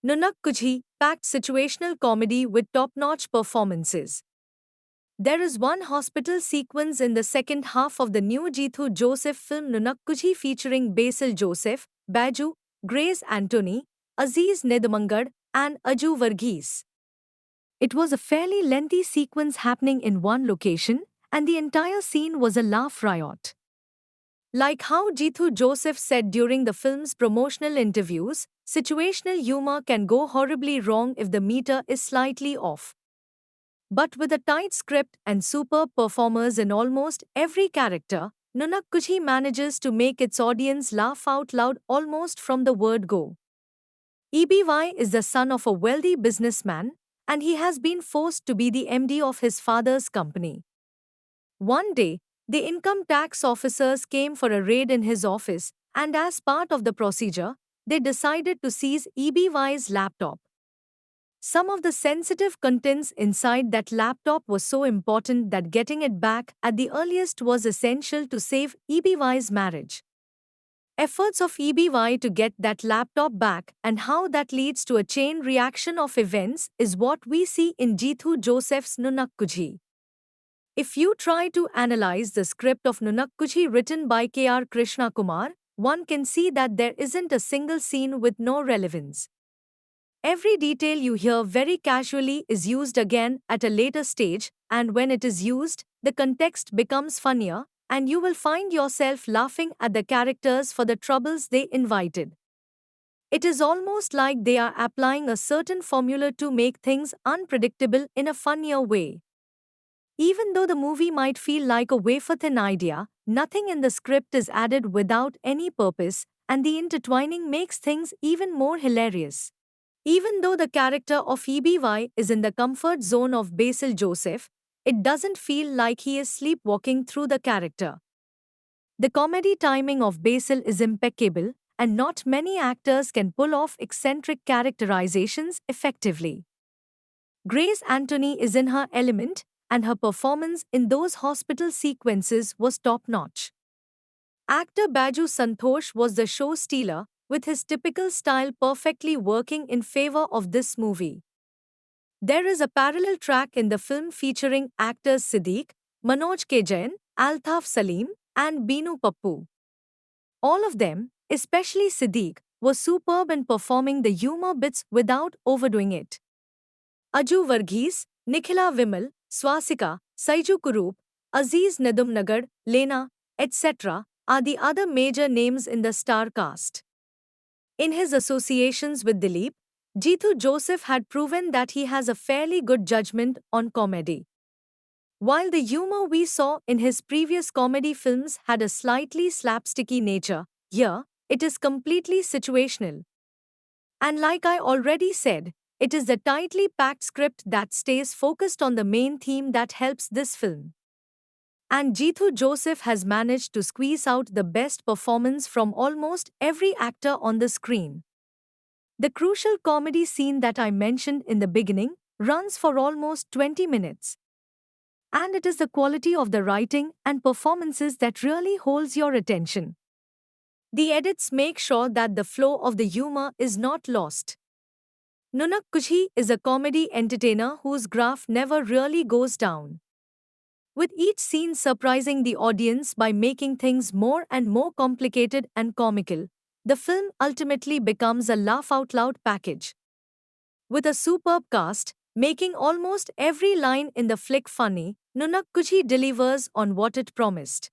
Nunakkuji, packed situational comedy with top-notch performances. There is one hospital sequence in the second half of the new Jeethu Joseph film Nunakkuji featuring Basil Joseph, Baju, Grace Anthony, Aziz Nedumangad, and Aju Varghese. It was a fairly lengthy sequence happening in one location, and the entire scene was a laugh riot. Like how Jeethu Joseph said during the film's promotional interviews, situational humor can go horribly wrong if the meter is slightly off. But with a tight script and superb performers in almost every character, Nunakkuji manages to make its audience laugh out loud almost from the word go. EBY is the son of a wealthy businessman, and he has been forced to be the MD of his father's company. One day, the income tax officers came for a raid in his office, and as part of the procedure, they decided to seize EBY's laptop. Some of the sensitive contents inside that laptop was so important that getting it back at the earliest was essential to save EBY's marriage. Efforts of EBY to get that laptop back and how that leads to a chain reaction of events is what we see in Jeethu Joseph's Nunakkuji. If you try to analyze the script of Nunakkuji written by K.R. Krishna Kumar, one can see that there isn't a single scene with no relevance. Every detail you hear very casually is used again at a later stage, and when it is used, the context becomes funnier, and you will find yourself laughing at the characters for the troubles they invited. It is almost like they are applying a certain formula to make things unpredictable in a funnier way. Even though the movie might feel like a wafer-thin idea, nothing in the script is added without any purpose, and the intertwining makes things even more hilarious. Even though the character of EBY is in the comfort zone of Basil Joseph, it doesn't feel like he is sleepwalking through the character. The comedy timing of Basil is impeccable, and not many actors can pull off eccentric characterizations effectively. Grace Anthony is in her element, and her performance in those hospital sequences was top-notch. Actor Baju Santosh was the show stealer, with his typical style perfectly working in favor of this movie. There is a parallel track in the film featuring actors Siddiq, Manoj K. Jain, Altaf Salim, and Binu Pappu. All of them, especially Siddiq, was superb in performing the humor bits without overdoing it. Aju Varghese, Nikhila Vimal, Swasika, Saiju Kurup, Aziz Nedumnagad, Lena, etc. are the other major names in the star cast. In his associations with Dilip, Jeethu Joseph had proven that he has a fairly good judgment on comedy. While the humor we saw in his previous comedy films had a slightly slapsticky nature, here, it is completely situational. And like I already said, it is the tightly packed script that stays focused on the main theme that helps this film. And Jeethu Joseph has managed to squeeze out the best performance from almost every actor on the screen. The crucial comedy scene that I mentioned in the beginning runs for almost 20 minutes. And it is the quality of the writing and performances that really holds your attention. The edits make sure that the flow of the humor is not lost. Nunakkuji is a comedy entertainer whose graph never really goes down, with each scene surprising the audience by making things more and more complicated and comical. The film ultimately becomes a laugh-out-loud package. With a superb cast, making almost every line in the flick funny, Nunakkuji delivers on what it promised.